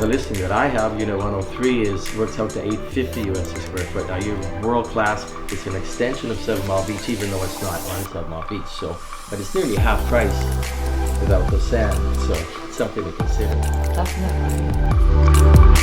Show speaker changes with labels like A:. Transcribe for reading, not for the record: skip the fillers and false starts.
A: the listing that I have, unit 103 works out to $850 US a square foot. Now you're world class. It's an extension of 7 Mile Beach, even though it's not on 7 Mile Beach. So, but it's nearly half price without the sand. So it's something to consider.
B: Definitely.